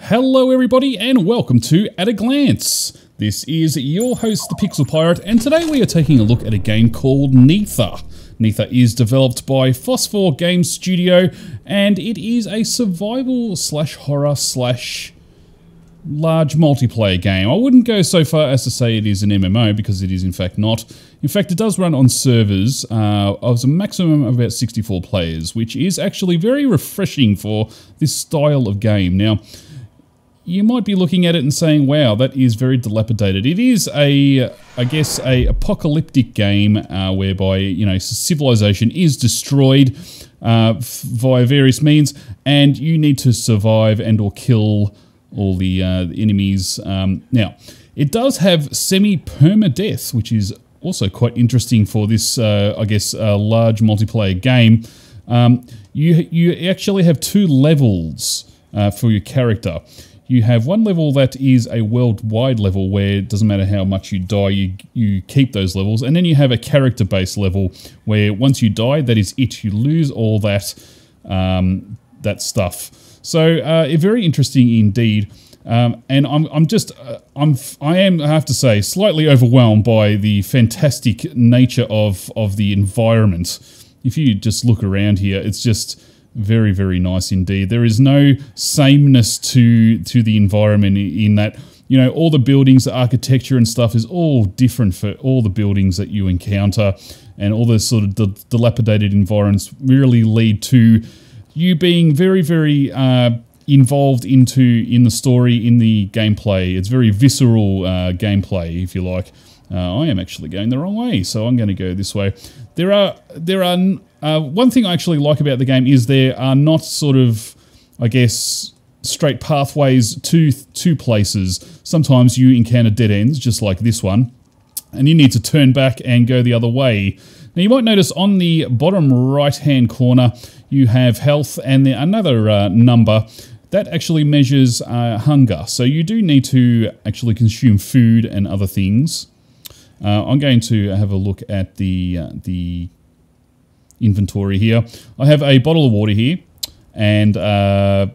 Hello everybody and welcome to At a Glance. This is your host, the Pixel Pirate, and today we are taking a look at a game called Nether. Nether is developed by Phosphor Game Studio, and it is a survival slash horror slash large multiplayer game. I wouldn't go so far as to say it is an MMO, because it is in fact not. In fact, it does run on servers of a maximum of about 64 players, which is actually very refreshing for this style of game. Now, you might be looking at it and saying, wow, that is very dilapidated. It is I guess, a apocalyptic game whereby, you know, civilization is destroyed via various means, and you need to survive and or kill all the enemies. Now, it does have semi-permadeath, which is also quite interesting for this, I guess, large multiplayer game. You actually have two levels for your character. You have one level that is a worldwide level where it doesn't matter how much you die, you keep those levels. And then you have a character-based level where once you die, that is it. You lose all that, that stuff. So very interesting indeed. And I have to say, slightly overwhelmed by the fantastic nature of the environment. If you just look around here, it's just very, very nice indeed. There is no sameness to the environment in that, you know, all the buildings, the architecture and stuff is all different for all the buildings that you encounter, and all those sort of dilapidated environments really lead to you being very, very involved in the story, in the gameplay. It's very visceral gameplay, if you like. I am actually going the wrong way, so I'm going to go this way. There are one thing I actually like about the game is there are not sort of, I guess, straight pathways to places. Sometimes you encounter dead ends, just like this one, and you need to turn back and go the other way. Now you might notice on the bottom right-hand corner you have health and another number that actually measures hunger. So you do need to actually consume food and other things. I'm going to have a look at the inventory here. I have a bottle of water here and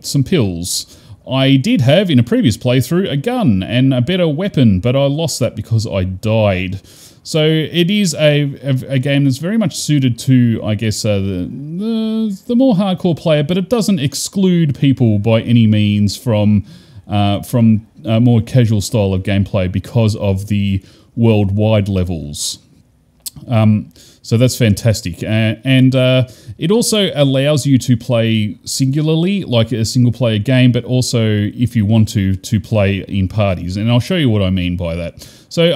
some pills. I did have, in a previous playthrough, a gun and a better weapon, but I lost that because I died. So it is a game that's very much suited to, I guess, the more hardcore player, but it doesn't exclude people by any means from a more casual style of gameplay because of the worldwide levels. So that's fantastic. And it also allows you to play singularly, like a single player game, but also, if you want to play in parties. And I'll show you what I mean by that. So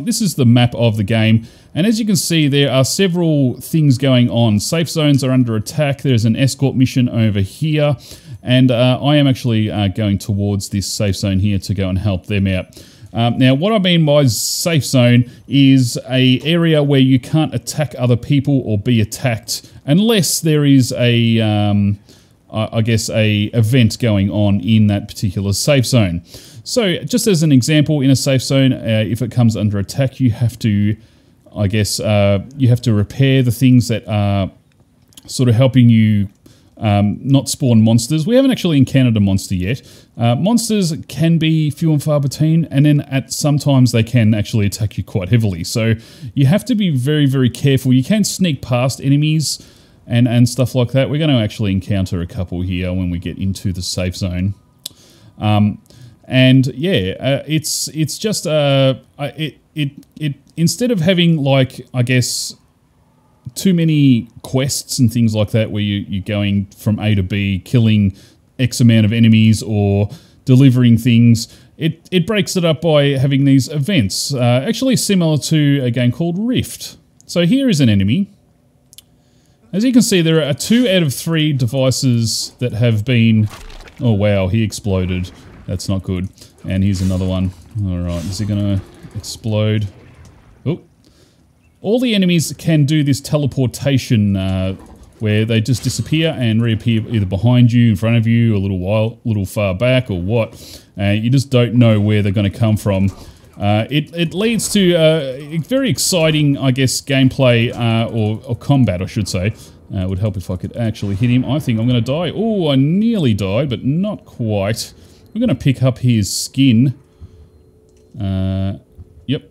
this is the map of the game. And as you can see, there are several things going on. Safe zones are under attack. There's an escort mission over here. And I am actually going towards this safe zone here to go and help them out. Now, what I mean by safe zone is an area where you can't attack other people or be attacked unless there is I guess, a event going on in that particular safe zone. So, just as an example, in a safe zone, if it comes under attack, you have to, I guess, you have to repair the things that are sort of helping you not spawn monsters. We haven't actually encountered a monster yet. Monsters can be few and far between, and then sometimes they can actually attack you quite heavily. So you have to be very, very careful. You can sneak past enemies and stuff like that. We're going to actually encounter a couple here when we get into the safe zone. And yeah, it's just instead of having, like, I guess, too many quests and things like that where you're going from A to B, killing X amount of enemies or delivering things, it breaks it up by having these events, actually similar to a game called Rift. So here is an enemy. As you can see, there are 2 out of 3 devices that have been... Oh wow, he exploded. That's not good. And here's another one. Alright, is he gonna explode? Oh. All the enemies can do this teleportation where they just disappear and reappear either behind you, in front of you, a little far back, or what. You just don't know where they're going to come from. It leads to a very exciting, I guess, gameplay or combat, I should say. It would help if I could actually hit him. I think I'm going to die. Oh, I nearly died, but not quite. We're going to pick up his skin. Yep.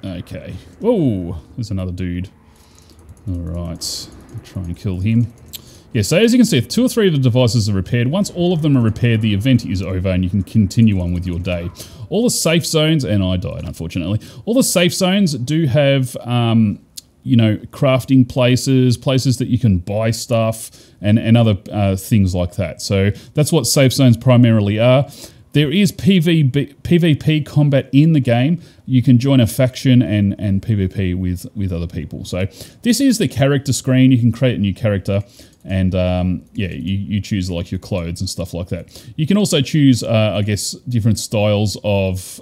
Okay. Whoa, there's another dude. Alright, try and kill him. Yeah, so as you can see, if 2 or 3 of the devices are repaired, once all of them are repaired, the event is over and you can continue on with your day. All the safe zones, and I died unfortunately, all the safe zones do have, you know, crafting places, places that you can buy stuff, and other things like that. So that's what safe zones primarily are. There is PvP combat in the game. You can join a faction and PvP with other people. So this is the character screen. You can create a new character and yeah, you choose like your clothes and stuff like that. You can also choose, I guess, different styles of,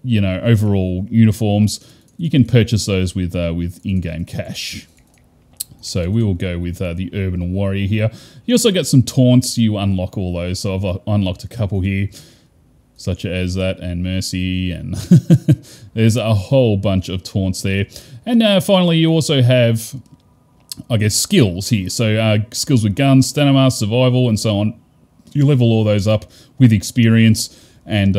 you know, overall uniforms. You can purchase those with in-game cash. So we will go with the Urban Warrior here. You also get some taunts. You unlock all those. So I've unlocked a couple here, such as that and Mercy. And there's a whole bunch of taunts there. And finally, you also have, I guess, skills here. So skills with guns, stamina, survival, and so on. You level all those up with experience and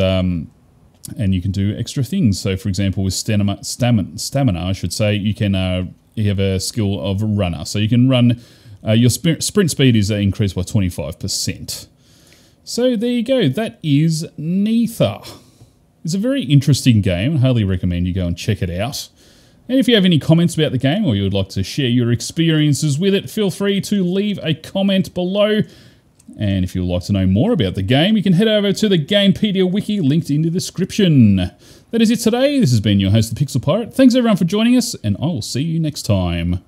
you can do extra things. So for example, with stamina, I should say, you can... you have a skill of runner. So you can run, your sprint speed is increased by 25%. So there you go, that is Nether. It's a very interesting game. I highly recommend you go and check it out. And if you have any comments about the game or you would like to share your experiences with it, feel free to leave a comment below. And if you'd like to know more about the game, you can head over to the Gamepedia wiki linked in the description. That is it today. This has been your host, the Pixel Pirate. Thanks everyone for joining us, and I will see you next time.